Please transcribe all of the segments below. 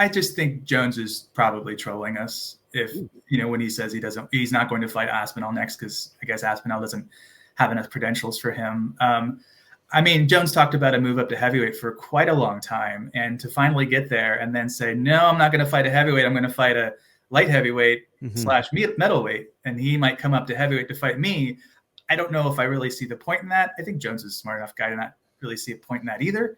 I just think Jones is probably trolling us if, when he says he's not going to fight Aspinall next, because I guess Aspinall doesn't have enough credentials for him. Jones talked about a move up to heavyweight for quite a long time, and to finally get there and then say, no, I'm not going to fight a heavyweight. I'm going to fight a light heavyweight / middleweight, and he might come up to heavyweight to fight me. I don't know if I really see the point in that. I think Jones is a smart enough guy to not really see a point in that either.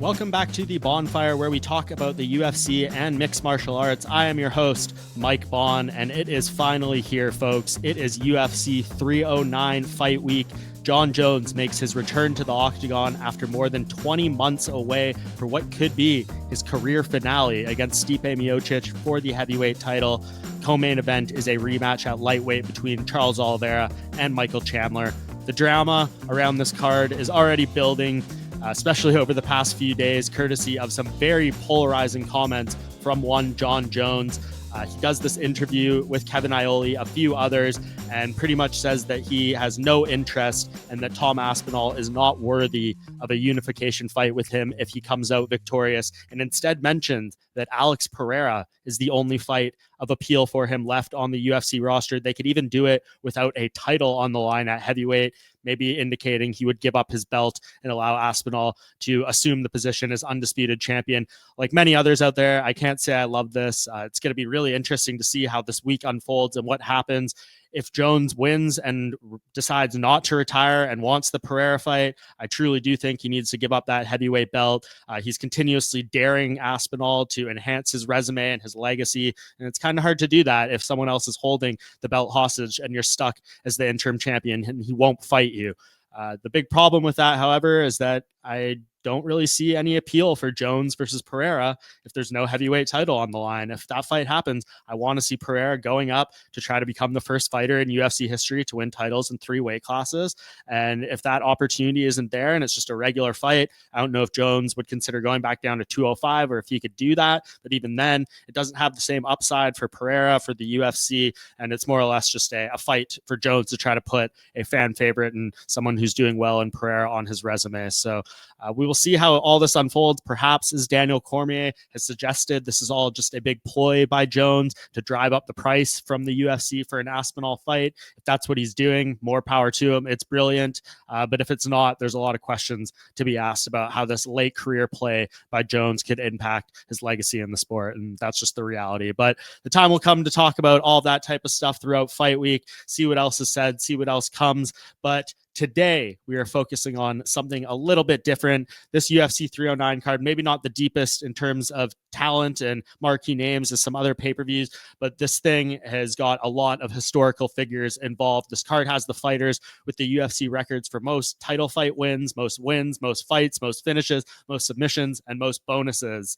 Welcome back to the Bohnfire, where we talk about the UFC and mixed martial arts. I am your host, Mike Bohn, and it is finally here, folks. It is UFC 309 fight week. Jon Jones makes his return to the octagon after more than 20 months away for what could be his career finale against Stipe Miocic for the heavyweight title. Co-main event is a rematch at lightweight between Charles Oliveira and Michael Chandler. The drama around this card is already building, especially over the past few days, courtesy of some very polarizing comments from one Jon Jones. He does this interview with Kevin Iole, a few others, and pretty much says that he has no interest and that Tom Aspinall is not worthy of a unification fight with him if he comes out victorious, and instead mentioned that Alex Pereira is the only fight of appeal for him left on the UFC roster. They could even do it without a title on the line at heavyweight, maybe indicating he would give up his belt and allow Aspinall to assume the position as undisputed champion. Like many others out there, I can't say I love this. It's going to be really interesting to see how this week unfolds and what happens. If Jones wins and decides not to retire and wants the Pereira fight, I truly do think he needs to give up that heavyweight belt. He's continuously daring Aspinall to enhance his resume and his legacy, and it's kind of hard to do that if someone else is holding the belt hostage and you're stuck as the interim champion and he won't fight you. The big problem with that, however, is that I don't really see any appeal for Jones versus Pereira if there's no heavyweight title on the line. If that fight happens, I want to see Pereira going up to try to become the first fighter in UFC history to win titles in 3 weight classes. And if that opportunity isn't there and it's just a regular fight, I don't know if Jones would consider going back down to 205 or if he could do that. But even then, it doesn't have the same upside for Pereira, for the UFC. And it's more or less just a fight for Jones to try to put a fan favorite and someone who's doing well in Pereira on his resume. So we will see how all this unfolds. Perhaps, as Daniel Cormier has suggested, this is all just a big ploy by Jones to drive up the price from the UFC for an Aspinall fight. If that's what he's doing, more power to him. It's brilliant. But if it's not, there's a lot of questions to be asked about how this late career play by Jones could impact his legacy in the sport. And that's just the reality. But the time will come to talk about all that type of stuff throughout fight week, see what else is said, see what else comes. But today, we are focusing on something a little bit different. This UFC 309 card, maybe not the deepest in terms of talent and marquee names as some other pay-per-views, but this thing has got a lot of historical figures involved. This card has the fighters with the UFC records for most title fight wins, most fights, most finishes, most submissions, and most bonuses.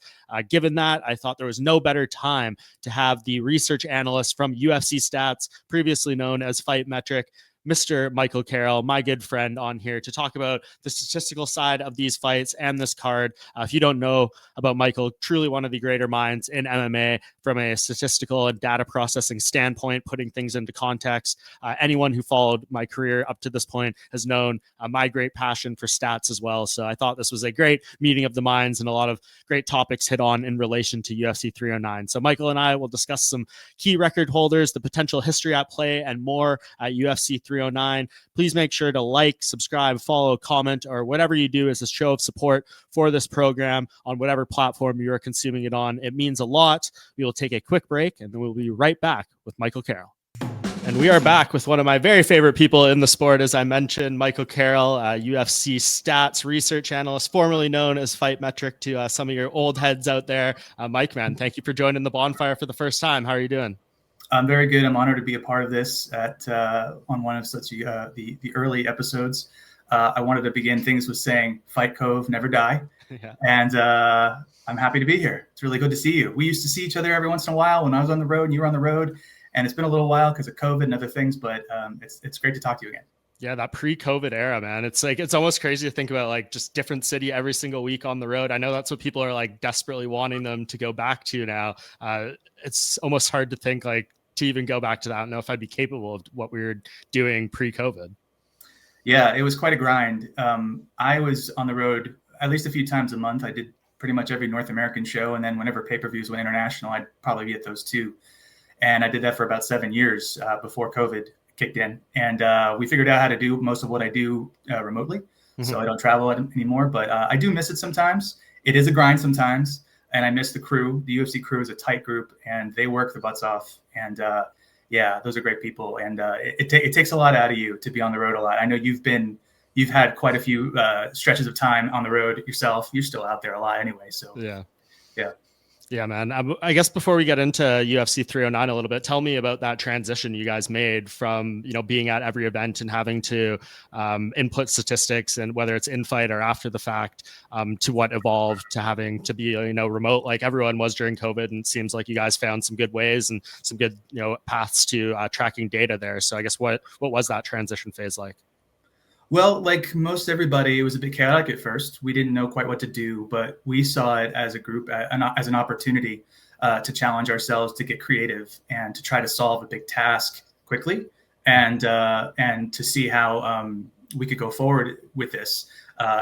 Given that, I thought there was no better time to have the research analyst from UFC Stats, previously known as Fight Metric, Mr. Michael Carroll, my good friend, on here to talk about the statistical side of these fights and this card. If you don't know about Michael, truly one of the greater minds in MMA from a statistical and data processing standpoint, putting things into context. Anyone who followed my career up to this point has known my great passion for stats as well. So I thought this was a great meeting of the minds and a lot of great topics hit on in relation to UFC 309. So Michael and I will discuss some key record holders, the potential history at play, and more at UFC 309. Please make sure to like, subscribe, follow, comment, or whatever you do as a show of support for this program on whatever platform you are consuming it on. It means a lot. We will take a quick break and then we'll be right back with Michael Carroll. And we are back with one of my very favorite people in the sport, as I mentioned, Michael Carroll, UFC Stats research analyst, formerly known as Fight Metric to some of your old heads out there. Mike, man, thank you for joining the Bohnfire for the first time. How are you doing? I'm very good. I'm honored to be a part of this on one of such the early episodes. I wanted to begin things with saying Fight Cove, never die. Yeah. And I'm happy to be here. It's really good to see you. We used to see each other every once in a while when I was on the road and you were on the road. And it's been a little while because of COVID and other things, but it's great to talk to you again. Yeah, that pre-COVID era, man. It's like, it's almost crazy to think about, like, just different city every single week on the road. I know that's what people are like desperately wanting them to go back to now. It's almost hard to think like to even go back to that. I don't know if I'd be capable of what we were doing pre-COVID. Yeah, it was quite a grind. I was on the road at least a few times a month. I did pretty much every North American show. And then whenever pay-per-views went international, I'd probably be at those too. And I did that for about 7 years before COVID kicked in. And we figured out how to do most of what I do remotely. So I don't travel anymore, but I do miss it sometimes. It is a grind sometimes. And I miss the crew. The UFC crew is a tight group and they work their butts off. And yeah, those are great people. And it takes a lot out of you to be on the road a lot. I know you've had quite a few stretches of time on the road yourself. You're still out there a lot anyway. So yeah, man. I guess before we get into UFC 309 a little bit, tell me about that transition you guys made from, being at every event and having to input statistics, and whether it's in fight or after the fact, to what evolved to having to be, remote like everyone was during COVID. And it seems like you guys found some good ways and some good, paths to tracking data there. So I guess what was that transition phase like? Well, like most everybody, it was a bit chaotic at first. We didn't know quite what to do, but we saw it as a group, as an opportunity to challenge ourselves, to get creative and to try to solve a big task quickly, and to see how we could go forward with this.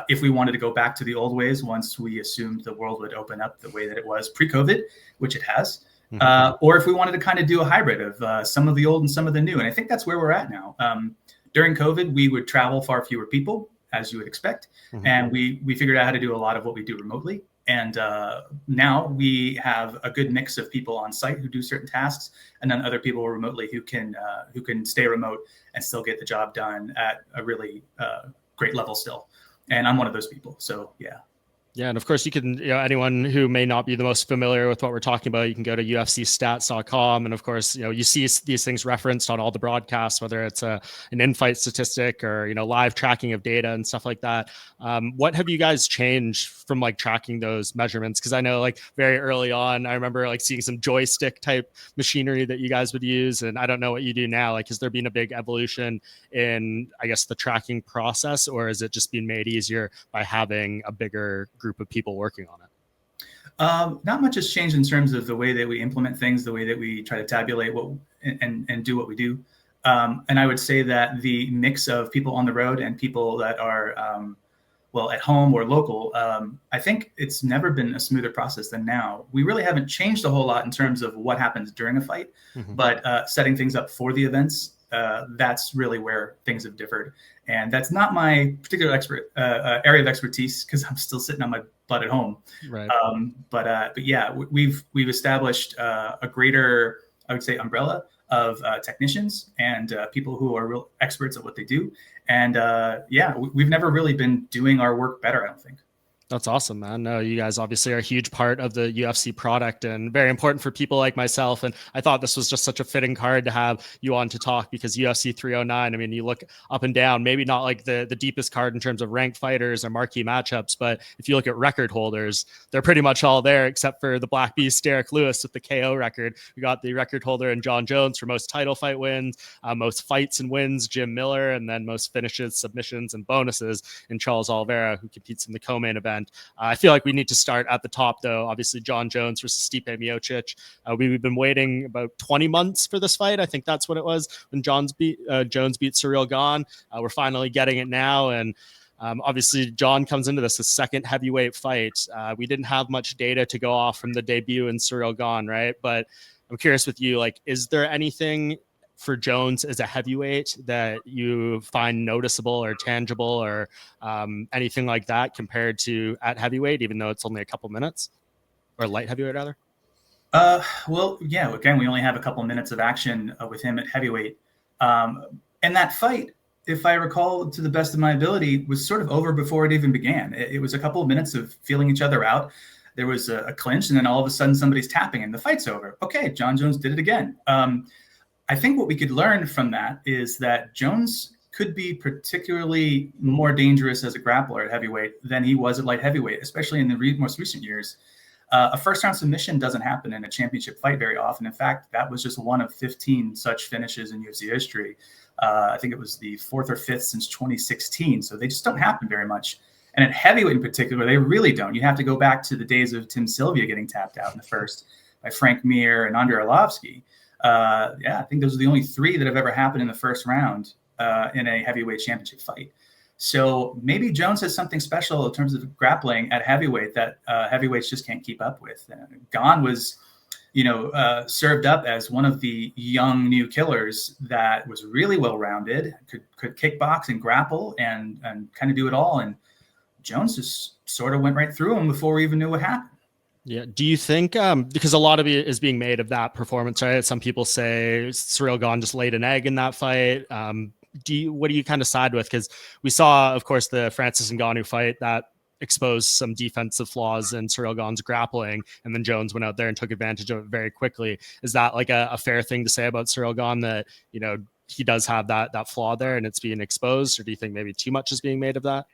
If we wanted to go back to the old ways, once we assumed the world would open up the way that it was pre-COVID, which it has, or if we wanted to kind of do a hybrid of some of the old and some of the new. And I think that's where we're at now. During COVID, we would travel far fewer people, as you would expect. And we figured out how to do a lot of what we do remotely. And now we have a good mix of people on site who do certain tasks, and then other people remotely who can stay remote and still get the job done at a really great level still. And I'm one of those people. So, yeah. Yeah, and of course you can, anyone who may not be the most familiar with what we're talking about, you can go to UFCstats.com. And of course, you see these things referenced on all the broadcasts, whether it's an in-fight statistic or, live tracking of data and stuff like that. What have you guys changed from like tracking those measurements? Because I know like very early on, I remember like seeing some joystick type machinery that you guys would use. And I don't know what you do now. Like, has there been a big evolution in, I guess, the tracking process, or is it just being made easier by having a bigger group of people working on it? Not much has changed in terms of the way that we implement things, the way that we try to tabulate and do what we do. And I would say that the mix of people on the road and people that are, at home or local, I think it's never been a smoother process than now. We really haven't changed a whole lot in terms of what happens during a fight, but setting things up for the events, that's really where things have differed. And that's not my particular area of expertise, because I'm still sitting on my butt at home. Right. But yeah, we've established a greater, I would say, umbrella of technicians and people who are real experts at what they do. And yeah, we've never really been doing our work better, I don't think. That's awesome, man. No, you guys obviously are a huge part of the UFC product and very important for people like myself. And I thought this was just such a fitting card to have you on to talk, because UFC 309, I mean, you look up and down, maybe not like the deepest card in terms of ranked fighters or marquee matchups, but if you look at record holders, they're pretty much all there except for the Black Beast, Derek Lewis, with the KO record. We got the record holder in Jon Jones for most title fight wins, most fights and wins, Jim Miller, and then most finishes, submissions, and bonuses in Charles Oliveira, who competes in the co-main event. I feel like we need to start at the top, though. Obviously, Jon Jones versus Stipe Miocic. We've been waiting about 20 months for this fight. I think that's what it was when Jones beat Ciryl Gane. We're finally getting it now. And obviously, Jon comes into this a second heavyweight fight. We didn't have much data to go off from the debut in Ciryl Gane, right? But I'm curious with you, like, is there anything for Jones as a heavyweight that you find noticeable or tangible or anything like that compared to at heavyweight, even though it's only a couple minutes, or light heavyweight rather? Well, yeah, again, we only have a couple minutes of action with him at heavyweight. And that fight, if I recall to the best of my ability, was sort of over before it even began. It was a couple of minutes of feeling each other out. There was a clinch, and then all of a sudden somebody's tapping and the fight's over. Okay, Jon Jones did it again. I think what we could learn from that is that Jones could be particularly more dangerous as a grappler at heavyweight than he was at light heavyweight, especially in the most recent years. A first-round submission doesn't happen in a championship fight very often. In fact, that was just one of 15 such finishes in UFC history. I think it was the fourth or fifth since 2016. So they just don't happen very much. And at heavyweight in particular, they really don't. You have to go back to the days of Tim Sylvia getting tapped out in the first by Frank Mir and Andrei Arlovsky. Yeah, I think those are the only 3 that have ever happened in the first round in a heavyweight championship fight. So maybe Jones has something special in terms of grappling at heavyweight that heavyweights just can't keep up with. Gone was, served up as one of the young new killers that was really well-rounded, could kickbox and grapple and kind of do it all. And Jones just sort of went right through him before we even knew what happened. Yeah. Do you think, because a lot of it is being made of that performance, right? Some people say Ciryl Gane just laid an egg in that fight. What do you kind of side with? Because we saw, of course, the Francis Ngannou fight that exposed some defensive flaws in Ciryl Gane's grappling, and then Jones went out there and took advantage of it very quickly. Is that like a fair thing to say about Ciryl Gane, that, he does have that flaw there and it's being exposed? Or do you think maybe too much is being made of that?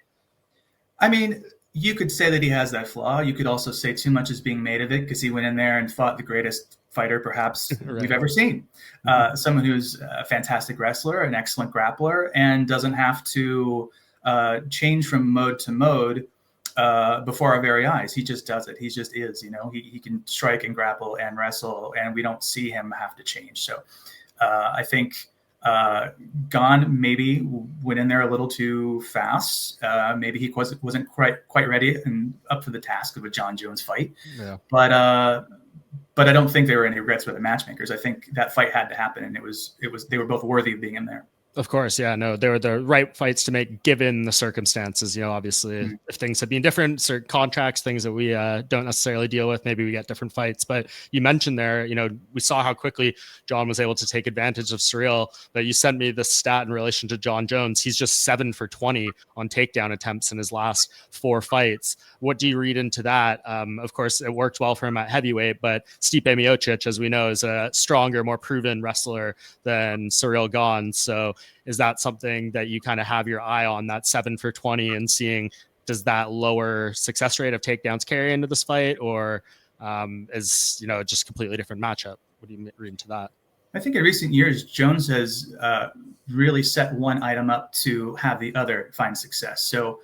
I mean, you could say that he has that flaw. You could also say too much is being made of it because he went in there and fought the greatest fighter perhaps right. we've ever seen. Someone who's a fantastic wrestler, an excellent grappler, and doesn't have to change from mode to mode before our very eyes. He just does it. He just is, he can strike and grapple and wrestle, and we don't see him have to change. So I think Gane maybe went in there a little too fast. Maybe he wasn't quite ready and up for the task of a Jon Jones fight. Yeah. But I don't think there were any regrets with the matchmakers. I think that fight had to happen, and it was they were both worthy of being in there. Of course, yeah, no, they were the right fights to make given the circumstances. Obviously, if things had been different, certain contracts, things that we don't necessarily deal with, maybe we get different fights. But you mentioned there, we saw how quickly Jon was able to take advantage of Ciryl. But you sent me this stat in relation to Jon Jones. He's just 7 for 20 on takedown attempts in his last 4 fights. What do you read into that? Of course, it worked well for him at heavyweight, but Stipe Miocic, as we know, is a stronger, more proven wrestler than Ciryl Gane. So is that something that you kind of have your eye on, that 7 for 20, and seeing, does that lower success rate of takedowns carry into this fight, or is, just completely different matchup? What do you read into that? I think in recent years, Jones has really set one item up to have the other find success. So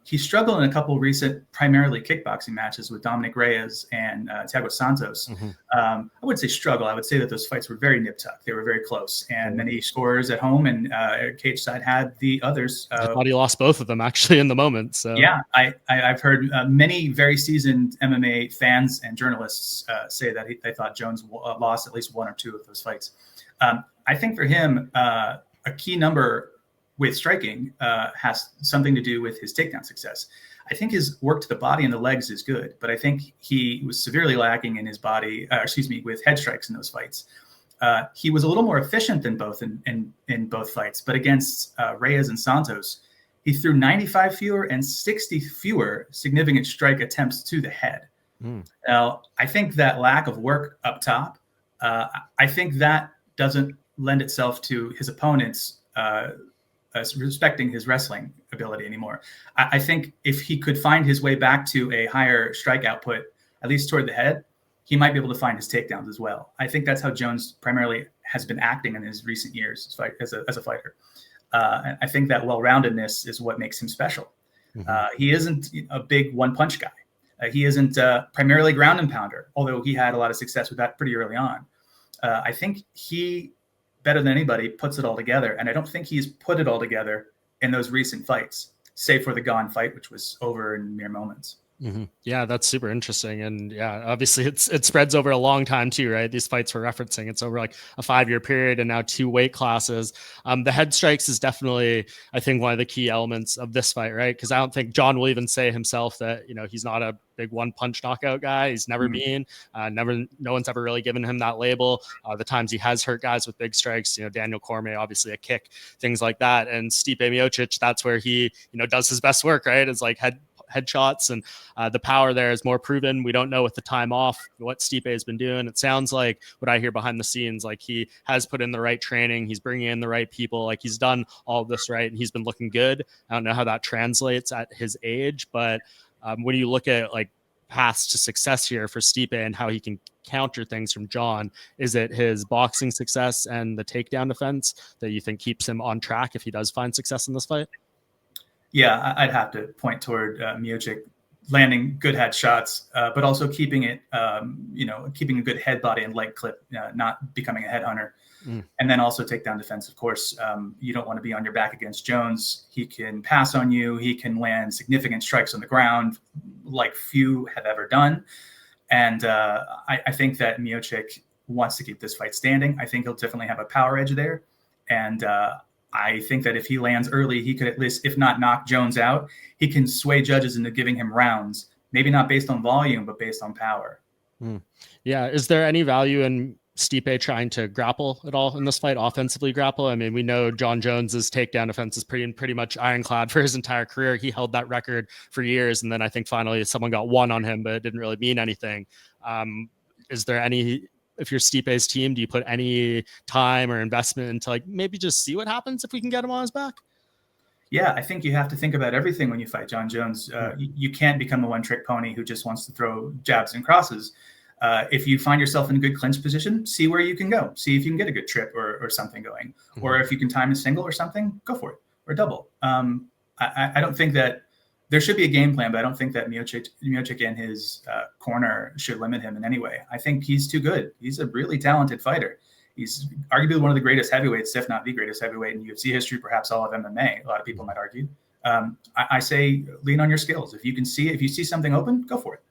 he struggled in a couple of recent, primarily kickboxing matches with Dominic Reyes and Thiago Santos. I would say struggle. I would say that those fights were very nip-tuck. They were very close. And many scorers at home and cage side had the others. I thought he lost both of them, actually, in the moment. So yeah, I've heard many very seasoned MMA fans and journalists say that they thought Jones lost at least 1 or 2 of those fights. I think for him, a key number with striking has something to do with his takedown success. I think his work to the body and the legs is good, but I think he was severely lacking in his body, with head strikes in those fights. He was a little more efficient than both in both fights, but against Reyes and Santos, he threw 95 fewer and 60 fewer significant strike attempts to the head. Now, I think that lack of work up top, I think that doesn't lend itself to his opponents respecting his wrestling ability anymore. I think if he could find his way back to a higher strike output, at least toward the head, he might be able to find his takedowns as well. I think that's how Jones primarily has been acting in his recent years as a fighter. And I think that well-roundedness is what makes him special. He isn't a big one-punch guy. He isn't primarily ground and pounder, although he had a lot of success with that pretty early on. I think he, better than anybody, puts it all together. And I don't think he's put it all together in those recent fights, save for the Gane fight, which was over in mere moments. Yeah, that's super interesting. And yeah, obviously it spreads over a long time too, right? These fights we're referencing, it's over like a 5-year period and now 2 weight classes. The head strikes is definitely, I think, one of the key elements of this fight, right? Because I don't think Jon will even say himself that, he's not a big one-punch knockout guy. He's never been, no one's ever really given him that label. The times he has hurt guys with big strikes, Daniel Cormier, obviously a kick, things like that. And Stipe Miocic, that's where he, does his best work, right? It's like headshots, and the power there is more proven. We don't know with the time off what Stipe has been doing. It sounds like what I hear behind the scenes, like he has put in the right training, he's bringing in the right people, like he's done all of this right, and he's been looking good. I don't know how that translates at his age, but when you look at like paths to success here for Stipe and how he can counter things from Jon, is it his boxing success and the takedown defense that you think keeps him on track if he does find success in this fight? Yeah, I'd have to point toward Miocic landing good head shots, but also keeping it, keeping a good head body and leg clip, not becoming a headhunter. And then also take down defense. Of course, you don't want to be on your back against Jones. He can pass on you. He can land significant strikes on the ground like few have ever done. And I think that Miocic wants to keep this fight standing. I think he'll definitely have a power edge there. And I think that if he lands early, he could at least, if not knock Jones out, he can sway judges into giving him rounds, maybe not based on volume, but based on power. Yeah. Is there any value in Stipe trying to grapple at all in this fight, offensively grapple? I mean, we know Jon Jones's takedown defense is pretty much ironclad for his entire career. He held that record for years. And then I think finally someone got one on him, but it didn't really mean anything. Is there any, if you're Stipe's team, do you put any time or investment into like maybe just see what happens if we can get him on his back? Yeah, I think you have to think about everything when you fight Jon Jones. You can't become a one-trick pony who just wants to throw jabs and crosses. If you find yourself in a good clinch position, see where you can go. See if you can get a good trip or something going. Or if you can time a single or something, go for it, or double. I don't think that there should be a game plan, but I don't think that Miocic and his corner should limit him in any way. I think he's too good. He's a really talented fighter. He's arguably one of the greatest heavyweights, if not the greatest heavyweight in UFC history, perhaps all of MMA. A lot of people might argue. I say lean on your skills. If you see something open, go for it.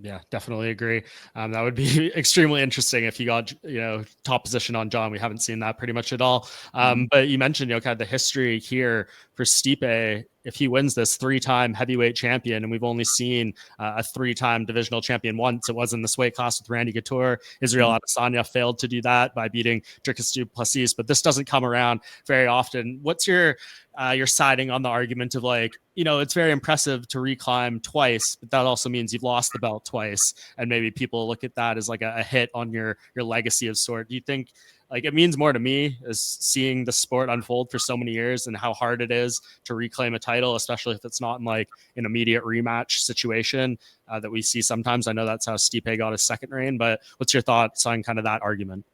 Yeah, definitely agree. That would be extremely interesting if you got, top position on Jon. We haven't seen that pretty much at all. But you mentioned, kind of the history here for Stipe. If he wins this 3-time heavyweight champion, and we've only seen a 3-time divisional champion once, it was in this weight class with Randy Couture. Israel Adesanya failed to do that by beating Dricus du Plessis, but this doesn't come around very often. What's your siding on the argument of it's very impressive to reclimb twice, but that also means you've lost the belt twice, and maybe people look at that as like a hit on your legacy of sort. Do you think it means more to me as seeing the sport unfold for so many years and how hard it is to reclaim a title, especially if it's not in an immediate rematch situation that we see sometimes. I know that's how Stipe got his second reign, but what's your thoughts on kind of that argument?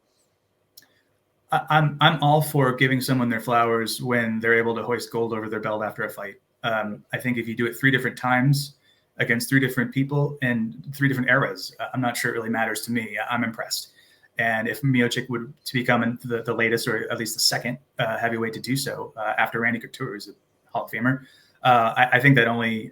I'm all for giving someone their flowers when they're able to hoist gold over their belt after a fight. I think if you do it 3 different times against 3 different people and 3 different eras, I'm not sure it really matters to me. I'm impressed. And if Miocic would to become the latest, or at least the second heavyweight to do so after Randy Couture, who's a Hall of Famer, I think that only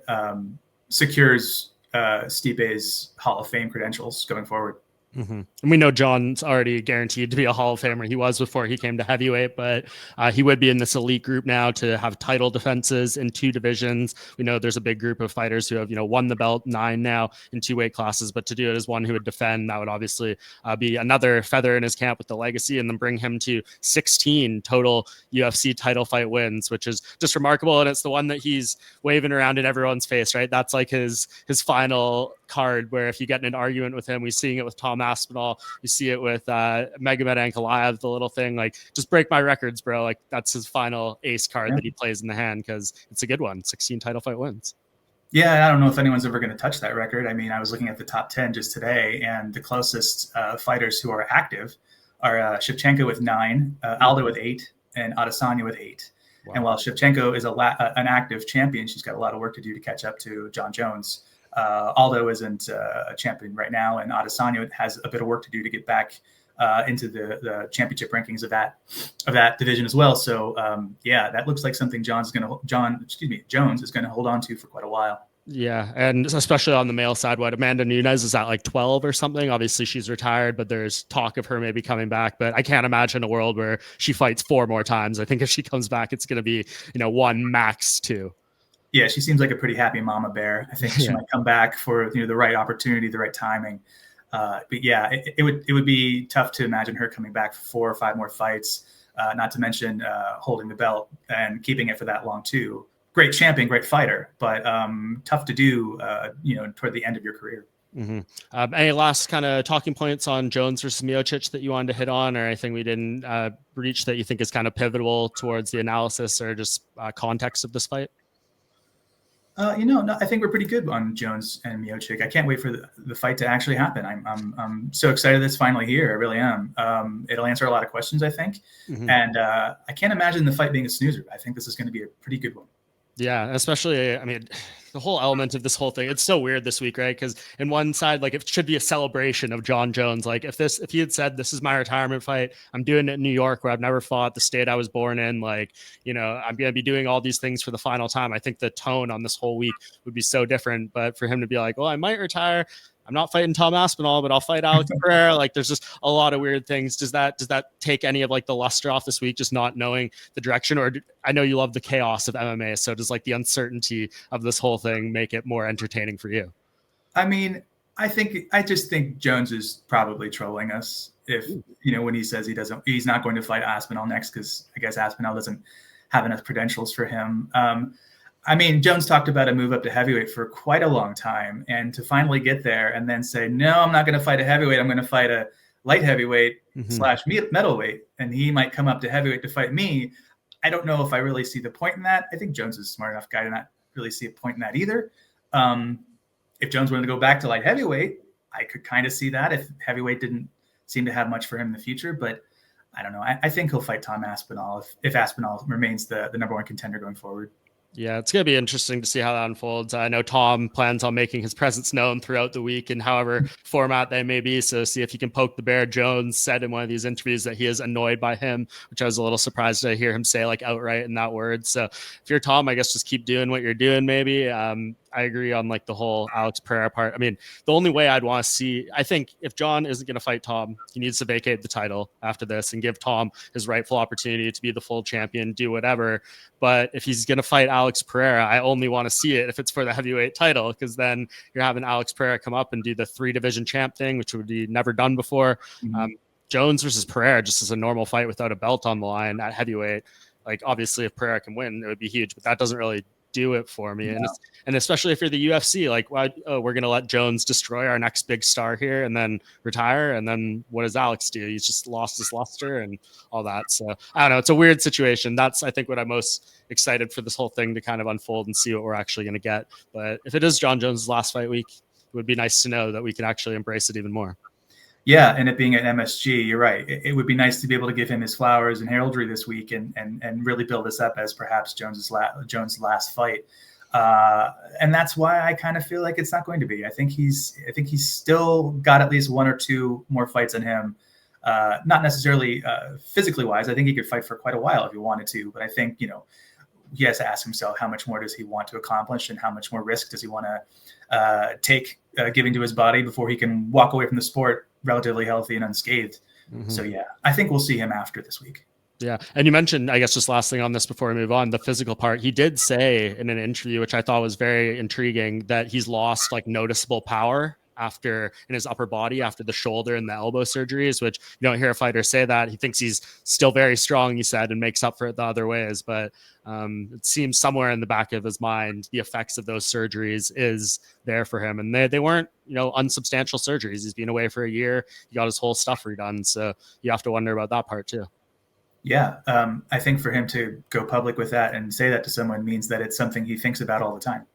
secures Stipe's Hall of Fame credentials going forward. And we know Jon's already guaranteed to be a Hall of Famer. He was before he came to heavyweight, but he would be in this elite group now to have title defenses in 2 divisions. We know there's a big group of fighters who have, won the belt 9 now in 2 weight classes, but to do it as one who would defend, that would obviously be another feather in his cap with the legacy, and then bring him to 16 total UFC title fight wins, which is just remarkable. And it's the one that he's waving around in everyone's face, right? That's like his final card, where if you get in an argument with him, we're seeing it with Tom Aspinall, you see it with Magomed Ankalaev, the little thing, just break my records, bro. That's his final ace card that he plays in the hand, because it's a good one. 16 title fight wins. Yeah, I don't know if anyone's ever going to touch that record. I mean, I was looking at the top 10 just today, and the closest fighters who are active are Shevchenko with 9, Aldo with 8, and Adesanya with 8. Wow. And while Shevchenko is an active champion, she's got a lot of work to do to catch up to Jon Jones. Aldo isn't a champion right now, and Adesanya has a bit of work to do to get back into the championship rankings of that division as well. So that looks like something Jones is going to hold on to for quite a while. Yeah, and especially on the male side, Amanda Nunes is at 12 or something. Obviously, she's retired, but there's talk of her maybe coming back. But I can't imagine a world where she fights 4 more times. I think if she comes back, it's going to be 1, max 2. Yeah, she seems like a pretty happy mama bear. I think she might come back for the right opportunity, the right timing. But yeah, it would be tough to imagine her coming back for 4 or 5 more fights. Not to mention holding the belt and keeping it for that long too. Great champion, great fighter, but tough to do. Toward the end of your career. Any last kind of talking points on Jones versus Miocic that you wanted to hit on, or anything we didn't reach that you think is kind of pivotal towards the analysis or just context of this fight? No, I think we're pretty good on Jones and Miocic. I can't wait for the fight to actually happen. I'm so excited that it's finally here. I really am. It'll answer a lot of questions, I think. And I can't imagine the fight being a snoozer. I think this is going to be a pretty good one. Yeah, especially, I mean, the whole element of this whole thing, it's so weird this week, right? Because in one side, like it should be a celebration of Jon Jones. Like if he had said, this is my retirement fight, I'm doing it in New York where I've never fought, the state I was born in, like, I'm going to be doing all these things for the final time. I think the tone on this whole week would be so different. But for him to be like, well, I might retire, I'm not fighting Tom Aspinall, but I'll fight Alex Pereira. Like there's just a lot of weird things. Does that take any of like the luster off this week, just not knowing the direction? Or I know you love the chaos of MMA. So does like the uncertainty of this whole thing make it more entertaining for you? I mean, I just think Jones is probably trolling us if, when he says he's not going to fight Aspinall next, because I guess Aspinall doesn't have enough credentials for him. I mean, Jones talked about a move up to heavyweight for quite a long time, and to finally get there and then say, no, I'm not going to fight a heavyweight. I'm going to fight a light heavyweight / middleweight, and he might come up to heavyweight to fight me. I don't know if I really see the point in that. I think Jones is a smart enough guy to not really see a point in that either. If Jones wanted to go back to light heavyweight, I could kind of see that if heavyweight didn't seem to have much for him in the future. But I don't know. I think he'll fight Tom Aspinall if Aspinall remains the number one contender going forward. Yeah, it's going to be interesting to see how that unfolds. I know Tom plans on making his presence known throughout the week in however format they may be. So see if he can poke the bear. Jones said in one of these interviews that he is annoyed by him, which I was a little surprised to hear him say like outright in that word. So if you're Tom, I guess just keep doing what you're doing maybe. I agree on like the whole Alex Pereira part. I mean, the only way I'd want to see, I think if Jon isn't going to fight Tom, he needs to vacate the title after this and give Tom his rightful opportunity to be the full champion, do whatever. But if he's going to fight Alex Pereira, I only want to see it if it's for the heavyweight title, because then you're having Alex Pereira come up and do the 3-division champ thing, which would be never done before. Jones versus Pereira just as a normal fight without a belt on the line at heavyweight. Like obviously if Pereira can win, it would be huge, but that doesn't really do it for me. Yeah. And especially if you're the UFC, like, we're going to let Jones destroy our next big star here and then retire. And then what does Alex do? He's just lost his luster and all that. So I don't know. It's a weird situation. That's, I think, what I'm most excited for this whole thing to kind of unfold and see what we're actually going to get. But if it is Jon Jones' last fight week, it would be nice to know that we can actually embrace it even more. Yeah, and it being at MSG, you're right. It would be nice to be able to give him his flowers and heraldry this week and really build this up as perhaps Jones' last fight. And that's why I kind of feel like it's not going to be. I think he's still got at least 1 or 2 more fights in him. Not necessarily physically wise. I think he could fight for quite a while if he wanted to. But I think, he has to ask himself how much more does he want to accomplish and how much more risk does he want to take giving to his body before he can walk away from the sport relatively healthy and unscathed. So yeah, I think we'll see him after this week. Yeah. And you mentioned, I guess just last thing on this before we move on, the physical part. He did say in an interview, which I thought was very intriguing, that he's lost like noticeable power in his upper body after the shoulder and the elbow surgeries, which you don't hear a fighter say that. He thinks he's still very strong, he said, and makes up for it the other ways. But it seems somewhere in the back of his mind, the effects of those surgeries is there for him. And they weren't, unsubstantial surgeries. He's been away for a year. He got his whole stuff redone. So you have to wonder about that part too. Yeah. I think for him to go public with that and say that to someone means that it's something he thinks about all the time,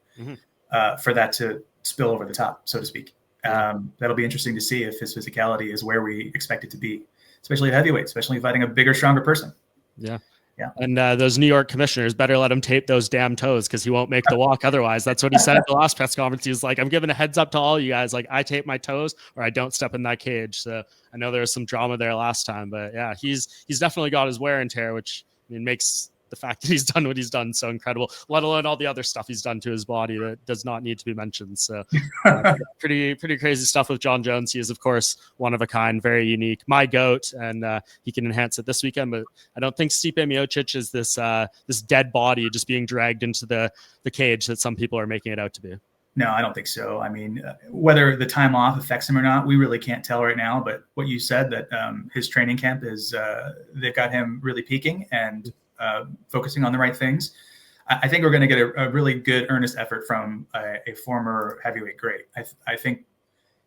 for that to spill over the top, so to speak. That'll be interesting to see if his physicality is where we expect it to be, especially at heavyweight, especially fighting a bigger, stronger person. Yeah. And those New York commissioners better let him tape those damn toes because he won't make the walk otherwise. That's what he said at the last press conference. He was like, I'm giving a heads up to all you guys. Like, I tape my toes or I don't step in that cage. So I know there was some drama there last time, but yeah, he's definitely got his wear and tear, which makes the fact that he's done what he's done so incredible, let alone all the other stuff he's done to his body that does not need to be mentioned. So pretty crazy stuff with Jon Jones. He is, of course, one of a kind, very unique, my GOAT, and he can enhance it this weekend. But I don't think Stipe Miocic is this dead body just being dragged into the cage that some people are making it out to be. No, I don't think so. I mean, whether the time off affects him or not, we really can't tell right now. But what you said, that his training camp is, they've got him really peaking and focusing on the right things. I think we're going to get a really good, earnest effort from a former heavyweight great. I think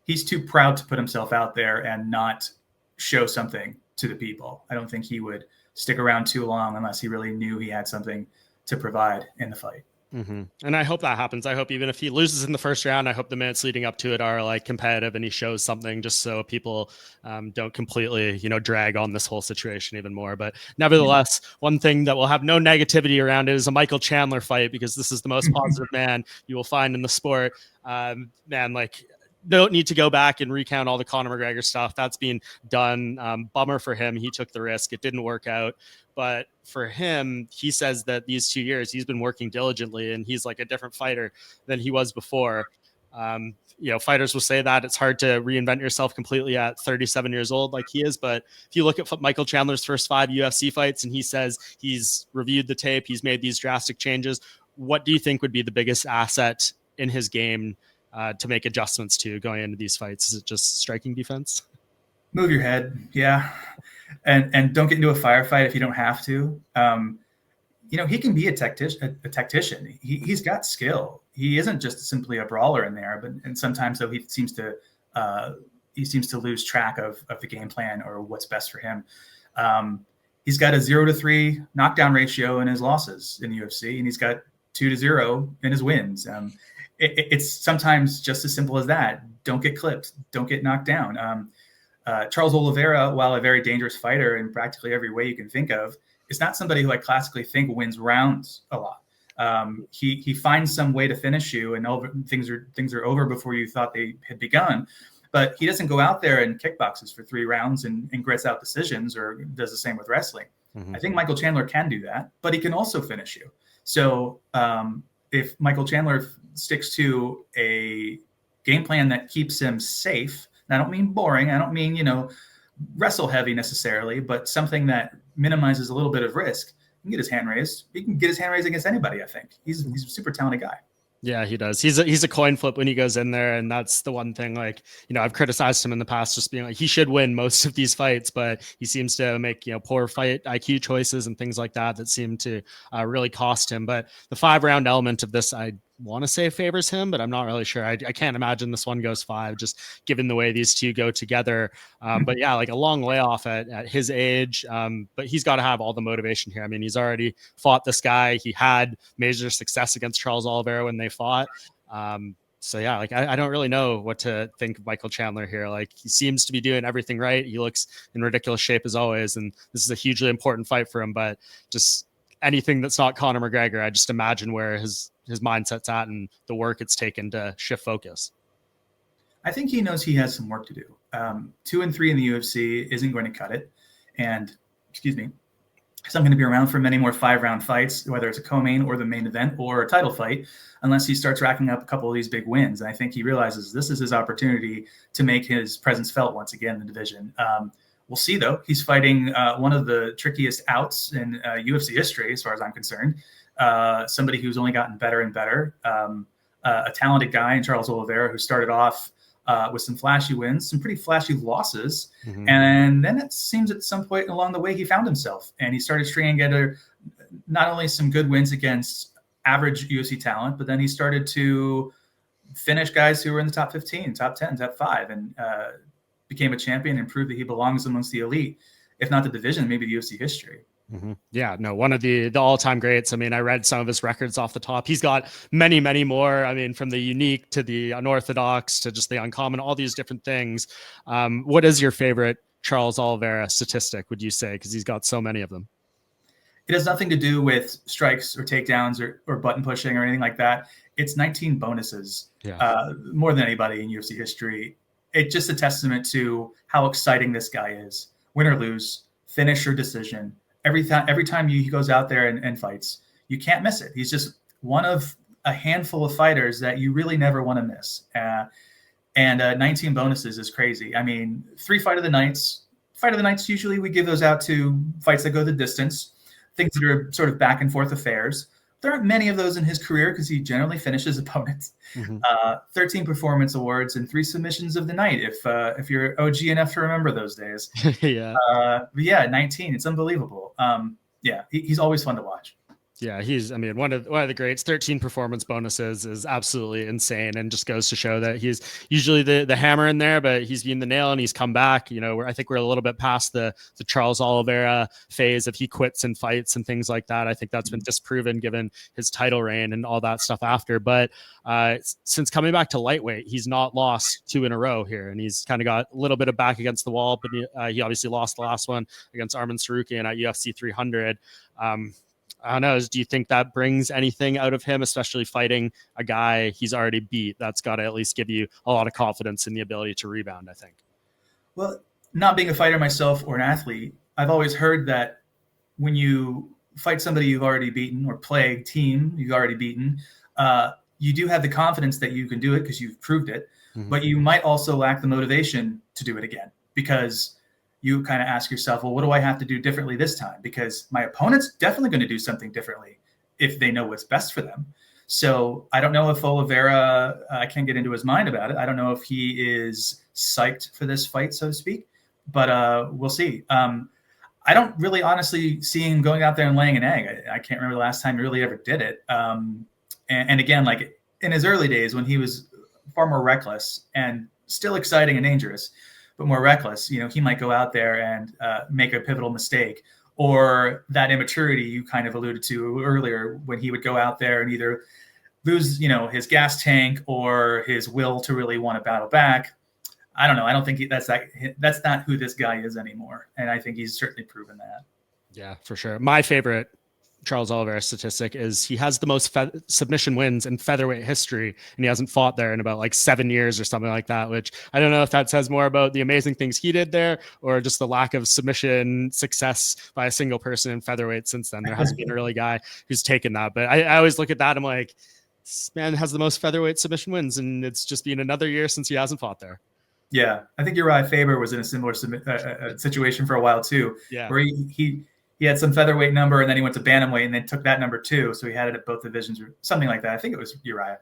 he's too proud to put himself out there and not show something to the people. I don't think he would stick around too long unless he really knew he had something to provide in the fight. And I hope that happens. I hope even if he loses in the first round, I hope the minutes leading up to it are like competitive and he shows something, just so people don't completely, drag on this whole situation even more. But nevertheless, one thing that will have no negativity around it is a Michael Chandler fight, because this is the most positive man you will find in the sport. Don't need to go back and recount all the Conor McGregor stuff. That's been done. Bummer for him. He took the risk. It didn't work out. But for him, he says that these 2 years he's been working diligently and he's like a different fighter than he was before. Fighters will say that it's hard to reinvent yourself completely at 37 years old like he is. But if you look at Michael Chandler's first 5 UFC fights and he says he's reviewed the tape, he's made these drastic changes, what do you think would be the biggest asset in his game to make adjustments to going into these fights? Is it just striking defense? Move your head. Yeah. And don't get into a firefight if you don't have to. He can be a tactician. He's got skill. He isn't just simply a brawler in there, and sometimes though he seems to lose track of the game plan or what's best for him. He's got a 0-3 knockdown ratio in his losses in the UFC, and he's got 2-0 in his wins. It's sometimes just as simple as that. Don't get clipped. Don't get knocked down. Charles Oliveira, while a very dangerous fighter in practically every way you can think of, is not somebody who I classically think wins rounds a lot. He finds some way to finish you, and things are over before you thought they had begun. But he doesn't go out there and kickboxes for 3 rounds and grits out decisions, or does the same with wrestling. I think Michael Chandler can do that, but he can also finish you. So if Michael Chandler sticks to a game plan that keeps him safe, and I don't mean boring, I don't mean, wrestle heavy necessarily, but something that minimizes a little bit of risk, he can get his hand raised. He can get his hand raised against anybody, I think. He's a super talented guy. Yeah, he does. He's a coin flip when he goes in there. And that's the one thing, I've criticized him in the past, just being like, he should win most of these fights, but he seems to make, poor fight IQ choices and things like that seem to really cost him. But the 5-round element of this, I want to say favors him, but I'm not really sure. I can't imagine this one goes 5, just given the way these two go together. But yeah, like a long layoff at his age. But he's got to have all the motivation here. I mean, he's already fought this guy. He had major success against Charles Oliveira when they fought. So yeah, I don't really know what to think of Michael Chandler here. He seems to be doing everything right. He looks in ridiculous shape as always, and this is a hugely important fight for him. But just anything that's not Conor McGregor, I just imagine where his mindset's at and the work it's taken to shift focus. I think he knows he has some work to do. 2-3 in the UFC isn't going to cut it. And, he's not going to be around for many more 5-round fights, whether it's a co-main or the main event or a title fight, unless he starts racking up a couple of these big wins. And I think he realizes this is his opportunity to make his presence felt once again in the division. We'll see, though. He's fighting one of the trickiest outs in UFC history, as far as I'm concerned. Somebody who's only gotten better and better. A talented guy in Charles Oliveira, who started off with some flashy wins, some pretty flashy losses. And then it seems at some point along the way he found himself, and he started stringing together not only some good wins against average UFC talent, but then he started to finish guys who were in the top 15, top 10, top 5, and became a champion and proved that he belongs amongst the elite, if not the division, maybe the UFC history. Yeah, no, one of the all-time greats. I mean, I read some of his records off the top. He's got many, many more. I mean, from the unique to the unorthodox to just the uncommon, all these different things. What is your favorite Charles Oliveira statistic, would you say? Because he's got so many of them. It has nothing to do with strikes or takedowns or button pushing or anything like that. It's 19 bonuses, more than anybody in UFC history. It's just a testament to how exciting this guy is. Win or lose, finish or decision. Every time he goes out there and fights, you can't miss it. He's just one of a handful of fighters that you really never want to miss. And 19 bonuses is crazy. I mean, 3 fight of the nights. Fight of the nights, usually we give those out to fights that go the distance, things that are sort of back and forth affairs. There aren't many of those in his career because he generally finishes opponents. 13 performance awards and 3 submissions of the night, if you're OG enough to remember those days. But yeah, 19. It's unbelievable. He's always fun to watch. Yeah, he's, I mean, one of the greats. 13 performance bonuses is absolutely insane, and just goes to show that he's usually the hammer in there, but he's been the nail and he's come back. You know, I think we're a little bit past the Charles Oliveira phase of he quits and fights and things like that. I think that's been disproven given his title reign and all that stuff after. But since coming back to lightweight, he's not lost 2 in a row here, and he's kind of got a little bit of back against the wall. But he obviously lost the last one against Arman Tsarukyan at UFC 300. I don't know. Do you think that brings anything out of him, especially fighting a guy he's already beat? That's got to at least give you a lot of confidence in the ability to rebound, I think. Well, not being a fighter myself or an athlete, I've always heard that when you fight somebody you've already beaten or play a team you've already beaten, you do have the confidence that you can do it because you've proved it, but you might also lack the motivation to do it again because you kind of ask yourself, well, what do I have to do differently this time? Because my opponent's definitely going to do something differently if they know what's best for them. So I don't know if Oliveira, I can't get into his mind about it. I don't know if he is psyched for this fight, so to speak, but we'll see. I don't really honestly see him going out there and laying an egg. I can't remember the last time he really ever did it. And again, like in his early days when he was far more reckless and still exciting and dangerous, but more reckless, you know, he might go out there and make a pivotal mistake, or that immaturity you kind of alluded to earlier when he would go out there and either lose, you know, his gas tank or his will to really want to battle back. I don't know. I don't think that's not who this guy is anymore. And I think he's certainly proven that. Yeah, for sure. My favorite Charles Oliveira statistic is he has the most submission wins in featherweight history, and he hasn't fought there in about like 7 years or something like that, which I don't know if that says more about the amazing things he did there or just the lack of submission success by a single person in featherweight since then. There hasn't been a really guy who's taken that, but I always look at that, I'm like, this man has the most featherweight submission wins, and it's just been another year since he hasn't fought there. Yeah, I think Uriah Faber was in a similar situation for a while too, where he had some featherweight number and then he went to bantamweight and then took that number too. So he had it at both divisions or something like that. I think it was Uriah.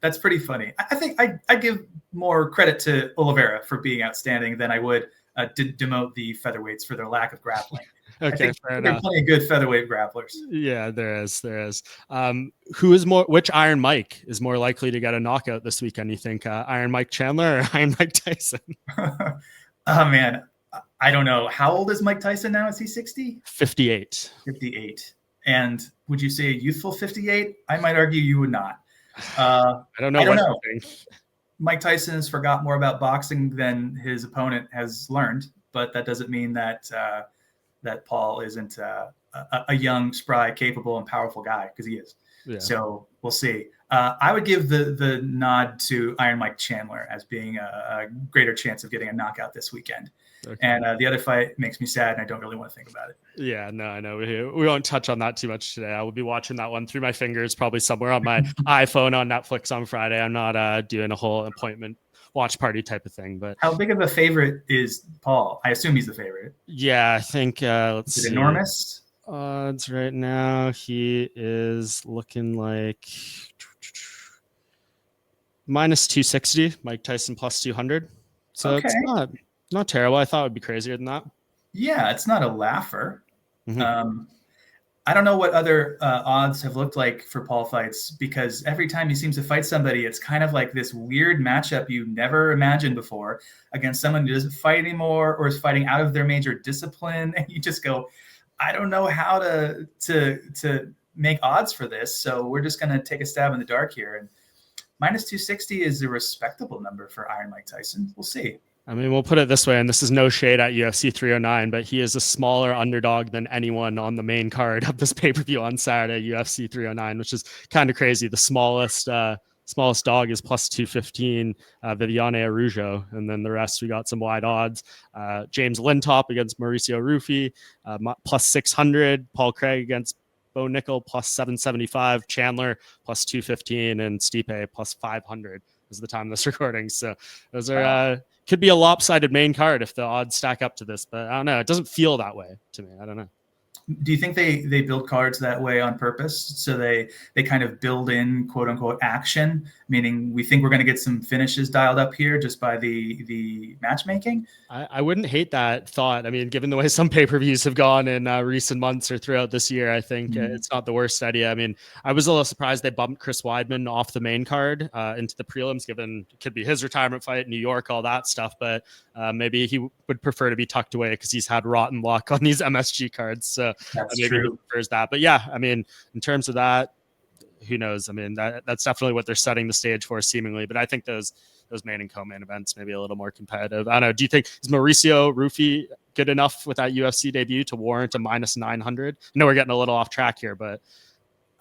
That's pretty funny. I think I give more credit to Oliveira for being outstanding than I would demote the featherweights for their lack of grappling. Okay, fair enough. There are plenty of good featherweight grapplers. Yeah, there is. Which Iron Mike is more likely to get a knockout this weekend? You think Iron Mike Chandler or Iron Mike Tyson? Oh man, I don't know. How old is Mike Tyson now? Is he 60? 58. 58. And would you say a youthful 58? I might argue you would not. I don't know. Mike Tyson has forgot more about boxing than his opponent has learned, but that doesn't mean that that Paul isn't a young, spry, capable, and powerful guy, because he is. Yeah. So we'll see. I would give the nod to Iron Mike Chandler as being a greater chance of getting a knockout this weekend. Okay. And the other fight makes me sad, and I don't really want to think about it. Yeah, no, I know. We won't touch on that too much today. I will be watching that one through my fingers, probably somewhere on my iPhone on Netflix on Friday. I'm not doing a whole appointment watch party type of thing. But how big of a favorite is Paul? I assume he's the favorite. Yeah, I think let's see. Enormous odds right now. He is looking like minus 260. Mike Tyson plus 200. So It's not terrible. I thought it would be crazier than that. Yeah, it's not a laugher. Mm-hmm. I don't know what other odds have looked like for Paul fights, because every time he seems to fight somebody, it's kind of like this weird matchup you never imagined before against someone who doesn't fight anymore or is fighting out of their major discipline. And you just go, I don't know how to make odds for this. So we're just going to take a stab in the dark here. And minus 260 is a respectable number for Iron Mike Tyson. We'll see. I mean, we'll put it this way, and this is no shade at UFC 309, but he is a smaller underdog than anyone on the main card of this pay-per-view on Saturday, UFC 309, which is kind of crazy. The smallest dog is plus 215, Viviane Araujo, and then the rest, we got some wide odds. James Lintop against Mauricio Rufy, plus 600. Paul Craig against Bo Nickel, plus 775. Chandler, plus 215, and Stipe, plus 500 is the time of this recording. So those are... could be a lopsided main card if the odds stack up to this, but I don't know. It doesn't feel that way to me. I don't know. do you think they build cards that way on purpose? So they kind of build in quote unquote action, meaning we think we're going to get some finishes dialed up here just by the matchmaking. I wouldn't hate that thought. I mean, given the way some pay-per-views have gone in recent months or throughout this year, I think it's not the worst idea. I mean, I was a little surprised they bumped Chris Weidman off the main card into the prelims, given it could be his retirement fight, New York, all that stuff. But maybe he would prefer to be tucked away because he's had rotten luck on these MSG cards. So maybe true. he prefers that. But yeah, I mean, in terms of that, who knows? I mean, that's definitely what they're setting the stage for, seemingly. But I think those main and co-main events maybe a little more competitive. I don't know. Do you think is Mauricio Rufy good enough with that UFC debut to warrant a -900? I know we're getting a little off track here, but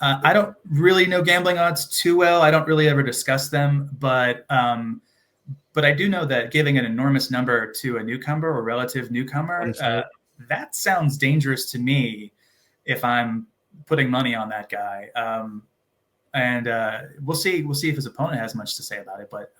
I don't really know gambling odds too well. I don't really ever discuss them, but I do know that giving an enormous number to a newcomer or relative newcomer, that sounds dangerous to me if I'm putting money on that guy. And we'll see if his opponent has much to say about it. But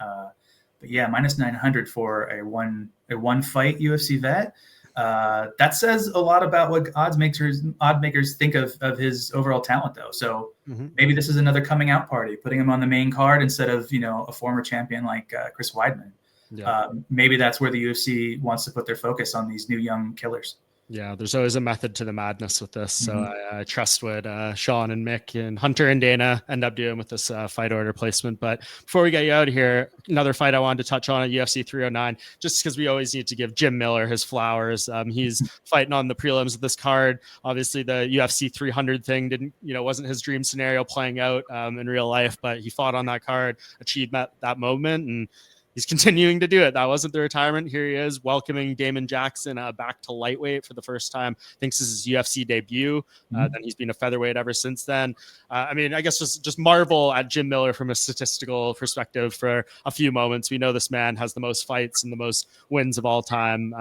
yeah, -900 for a one fight UFC vet. That says a lot about what odds makers think of his overall talent, though. So maybe this is another coming out party, putting him on the main card instead of a former champion like Chris Weidman. Yeah. Maybe that's where the UFC wants to put their focus, on these new young killers. Yeah, there's always a method to the madness with this. So I trust what Sean and Mick and Hunter and Dana end up doing with this fight order placement. But before we get you out of here, another fight I wanted to touch on at UFC 309, just because we always need to give Jim Miller his flowers. He's fighting on the prelims of this card. Obviously, the UFC 300 thing wasn't his dream scenario playing out in real life, but he fought on that card, achieved that moment, and he's continuing to do it. That wasn't the retirement. Here he is welcoming Damon Jackson back to lightweight for the first time. I think this is his UFC debut. Then he's been a featherweight ever since then. I mean, I guess just marvel at Jim Miller from a statistical perspective for a few moments. We know this man has the most fights and the most wins of all time.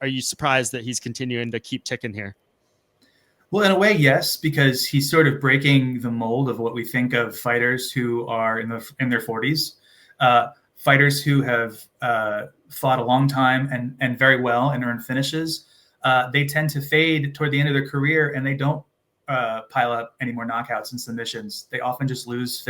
Are you surprised that he's continuing to keep ticking here? Well, in a way, yes, because he's sort of breaking the mold of what we think of fighters who are in their 40s. Fighters who have fought a long time and very well and earned finishes, they tend to fade toward the end of their career, and they don't pile up any more knockouts and submissions. They often just lose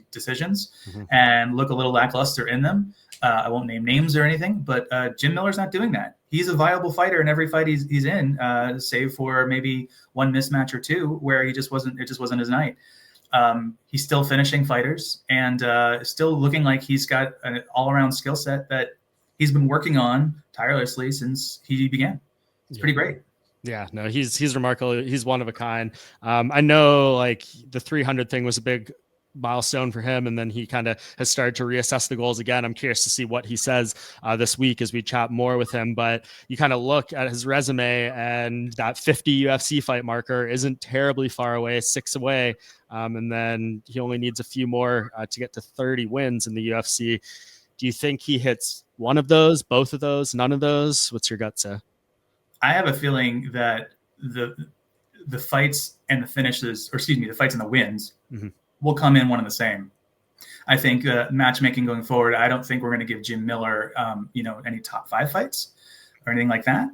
decisions and look a little lackluster in them. I won't name names or anything, but Jim Miller's not doing that. He's a viable fighter in every fight he's in, save for maybe one mismatch or two where it just wasn't his night. He's still finishing fighters and still looking like he's got an all-around skill set that he's been working on tirelessly since he began. It's pretty great. Yeah, no, he's remarkable. He's one of a kind. I know like the 300 thing was a big milestone for him, and then he kind of has started to reassess the goals again. I'm curious to see what he says this week as we chat more with him, but you kind of look at his resume and that 50 UFC fight marker isn't terribly far away, 6 away, and then he only needs a few more to get to 30 wins in the UFC. Do you think he hits one of those, both of those, none of those? What's your gut say? I have a feeling that the fights and the finishes, or excuse me, the fights and the wins will come in one and the same. I think matchmaking going forward, I don't think we're going to give Jim Miller, any top 5 fights or anything like that.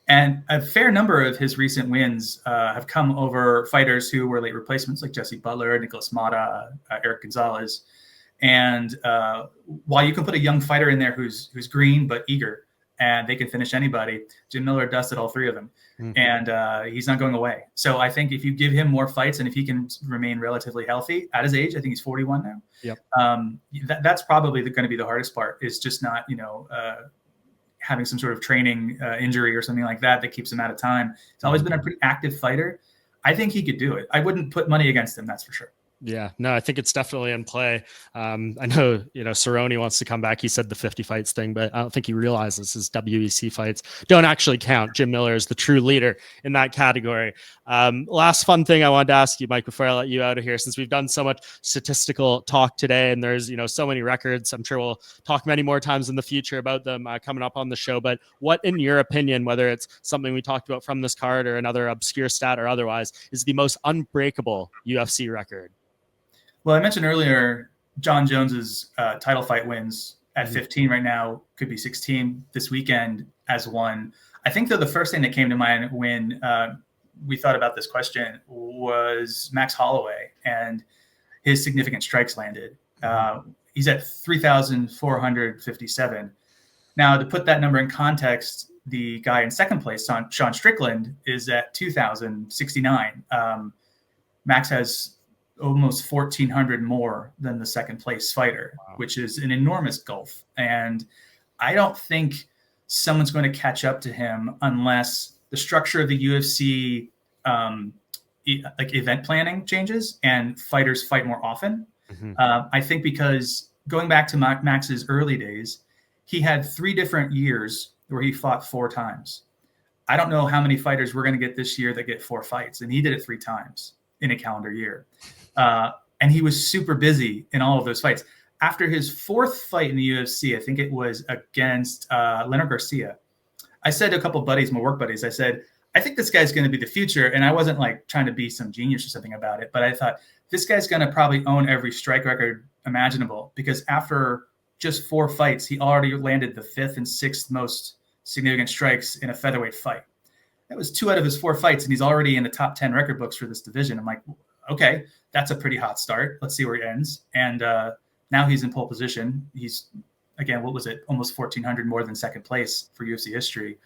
And a fair number of his recent wins have come over fighters who were late replacements, like Jesse Butler, Nicholas Mata, Eric Gonzalez. And while you can put a young fighter in there who's green but eager, and they can finish anybody, Jim Miller dusted all 3 of them. And he's not going away. So I think if you give him more fights and if he can remain relatively healthy at his age, I think he's 41 now. Yep. That's probably going to be the hardest part, is just not, having some sort of training injury or something like that keeps him out of time. He's always been a pretty active fighter. I think he could do it. I wouldn't put money against him, that's for sure. Yeah, no, I think it's definitely in play. I know, Cerrone wants to come back. He said the 50 fights thing, but I don't think he realizes his WEC fights don't actually count. Jim Miller is the true leader in that category. Last fun thing I wanted to ask you, Mike, before I let you out of here, since we've done so much statistical talk today and there's, so many records, I'm sure we'll talk many more times in the future about them coming up on the show. But what, in your opinion, whether it's something we talked about from this card or another obscure stat or otherwise, is the most unbreakable UFC record? Well, I mentioned earlier, Jon Jones's title fight wins at 15 right now, could be 16 this weekend as one. I think, though, the first thing that came to mind when we thought about this question was Max Holloway and his significant strikes landed. He's at 3,457. Now, to put that number in context, the guy in second place, Sean Strickland, is at 2,069. Max has almost 1,400 more than the second place fighter, which is an enormous gulf. And I don't think someone's going to catch up to him unless the structure of the UFC like event planning changes and fighters fight more often. I think because going back to Max's early days, he had 3 different years where he fought 4 times. I don't know how many fighters we're going to get this year that get 4 fights, and he did it 3 times in a calendar year. And he was super busy in all of those fights. After his 4th fight in the UFC, I think it was against Leonard Garcia, I said to a couple of buddies, my work buddies, I said, I think this guy's going to be the future. And I wasn't like trying to be some genius or something about it, but I thought this guy's going to probably own every strike record imaginable, because after just 4 fights, he already landed the 5th and 6th most significant strikes in a featherweight fight. That was 2 out of his 4 fights, and he's already in the top 10 record books for this division. I'm like, okay, that's a pretty hot start. Let's see where he ends. And now he's in pole position. He's, again, what was it? Almost 1,400 more than second place for UFC history.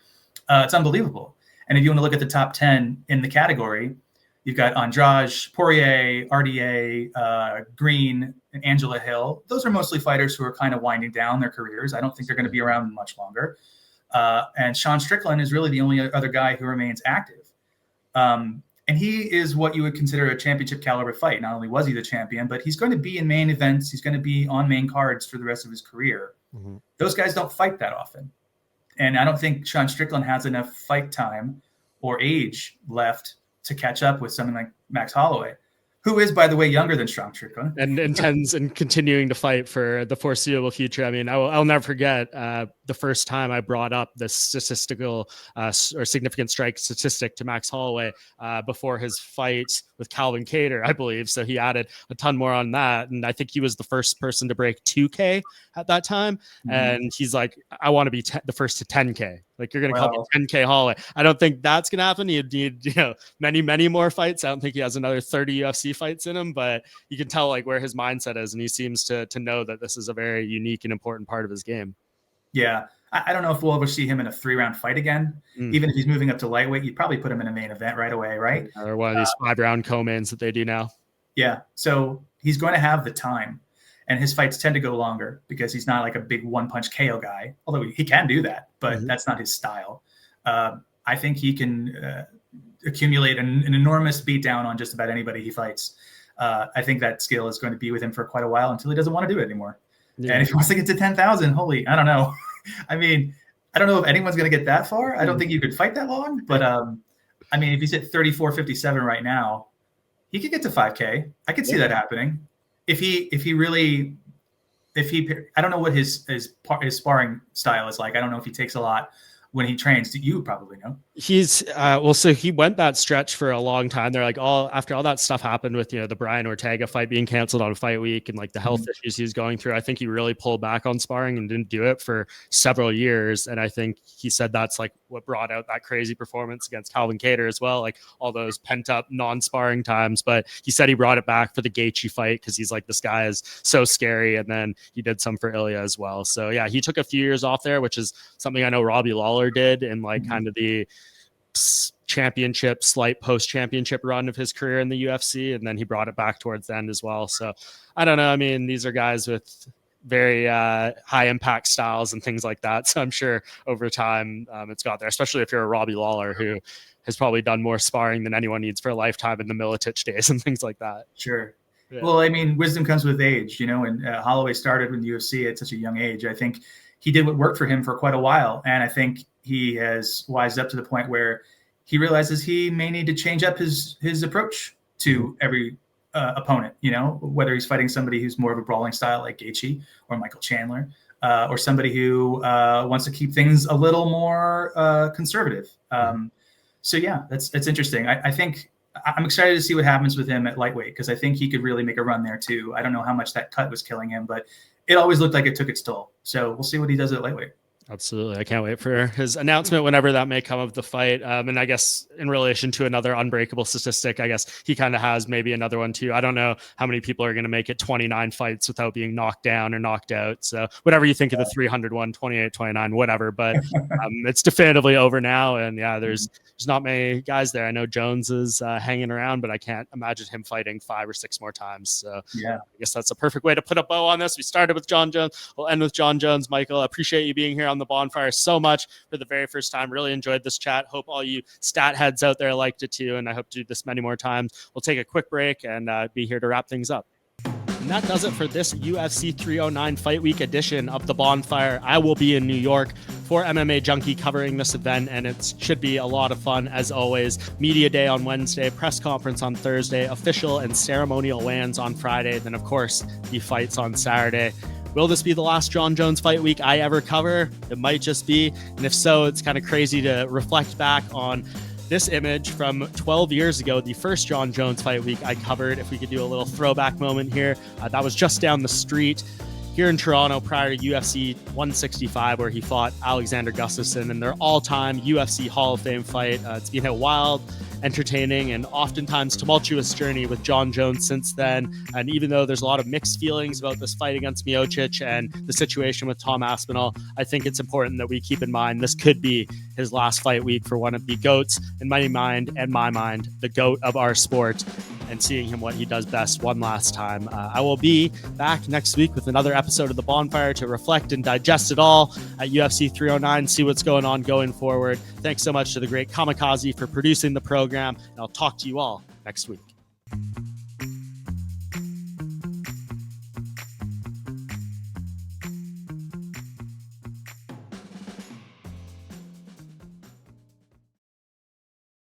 It's unbelievable. And if you want to look at the top 10 in the category, you've got Andrade, Poirier, RDA, Green, and Angela Hill. Those are mostly fighters who are kind of winding down their careers. I don't think they're going to be around much longer. And Sean Strickland is really the only other guy who remains active. And he is what you would consider a championship caliber fight. Not only was he the champion, but he's going to be in main events. He's going to be on main cards for the rest of his career. Those guys don't fight that often. And I don't think Sean Strickland has enough fight time or age left to catch up with someone like Max Holloway, who is, by the way, younger than Sean Strickland. And intends and continuing to fight for the foreseeable future. I mean, I'll never forget the first time I brought up the statistical or significant strike statistic to Max Holloway before his fight with Calvin Kattar, I believe. So he added a ton more on that. And I think he was the first person to break 2K at that time. And he's like, I want to be the first to 10K. Like, you're going to call me 10K Holloway. I don't think that's going to happen. He'd need, many, many more fights. I don't think he has another 30 UFC fights in him, but you can tell like where his mindset is. And he seems to know that this is a very unique and important part of his game. Yeah. I don't know if we'll ever see him in a 3-round fight again. Even if he's moving up to lightweight, you'd probably put him in a main event right away, right? Or one of these 5-round co-mains that they do now. Yeah. So he's going to have the time. And his fights tend to go longer because he's not like a big one-punch KO guy, although he can do that, but that's not his style. I think he can accumulate an enormous beatdown on just about anybody he fights. I think that skill is going to be with him for quite a while until he doesn't want to do it anymore. And if he wants to get to 10,000, I don't know. I mean, I don't know if anyone's going to get that far. I don't think you could fight that long. But, I mean, if he's at 34.57 right now, he could get to 5K. I could see that happening. If he I don't know what his sparring style is like. I don't know if he takes a lot when he trains. You probably know. He's so he went that stretch for a long time. They're like after all that stuff happened with the Brian Ortega fight being canceled on fight week and like the health issues he was going through. I think he really pulled back on sparring and didn't do it for several years. And I think he said that's like what brought out that crazy performance against Calvin Kattar as well, like all those pent up non-sparring times. But he said he brought it back for the Gaethje fight because he's like, this guy is so scary. And then he did some for Ilya as well. So yeah, he took a few years off there, which is something I know Robbie Lawler did in like kind of the championship, slight post-championship run of his career in the UFC, and then he brought it back towards the end as well. So I don't know. I mean, these are guys with very high impact styles and things like that. So I'm sure over time it's got there, especially if you're a Robbie Lawler who has probably done more sparring than anyone needs for a lifetime in the Miocic days and things like that. Sure. Yeah. Well, I mean, wisdom comes with age, and Holloway started in the UFC at such a young age. I think he did what worked for him for quite a while. And I think he has wised up to the point where he realizes he may need to change up his approach to every opponent, whether he's fighting somebody who's more of a brawling style like Gaethje or Michael Chandler, or somebody who wants to keep things a little more conservative. So yeah, that's interesting. I think I'm excited to see what happens with him at lightweight, because I think he could really make a run there too. I don't know how much that cut was killing him, but it always looked like it took its toll. So we'll see what he does at lightweight. Absolutely. I can't wait for his announcement whenever that may come of the fight. And I guess in relation to another unbreakable statistic, I guess he kind of has maybe another one too. I don't know how many people are going to make it 29 fights without being knocked down or knocked out. So whatever you think of the 301, 28, 29, whatever, but it's definitively over now. And yeah, there's not many guys there. I know Jones is hanging around, but I can't imagine him fighting 5 or 6 more times. So yeah, I guess that's a perfect way to put a bow on this. We started with Jon Jones. We'll end with Jon Jones. Michael, I appreciate you being here on the Bohnfire so much for the very first time. Really enjoyed this chat. Hope all you stat heads out there liked it too. And I hope to do this many more times. We'll take a quick break and be here to wrap things up. And that does it for this UFC 309 Fight Week edition of the Bohnfire. I will be in New York for MMA Junkie covering this event, and it should be a lot of fun as always. Media Day on Wednesday, press conference on Thursday, official and ceremonial weigh-ins on Friday, then of course the fights on Saturday. Will this be the last Jon Jones Fight Week I ever cover? It might just be. And if so, it's kind of crazy to reflect back on this image from 12 years ago, the first Jon Jones Fight Week I covered. If we could do a little throwback moment here, that was just down the street here in Toronto prior to UFC 165, where he fought Alexander Gustafsson in their all-time UFC Hall of Fame fight. It's been a wild, entertaining, and oftentimes tumultuous journey with Jon Jones since then. And even though there's a lot of mixed feelings about this fight against Miocic and the situation with Tom Aspinall, I think it's important that we keep in mind this could be his last fight week for one of the GOATs, in my mind, the GOAT of our sport, and seeing him what he does best one last time. I will be back next week with another episode of the Bohnfire to reflect and digest it all at UFC 309, see what's going on going forward. Thanks so much to the great Kamikaze for producing the program, and I'll talk to you all next week.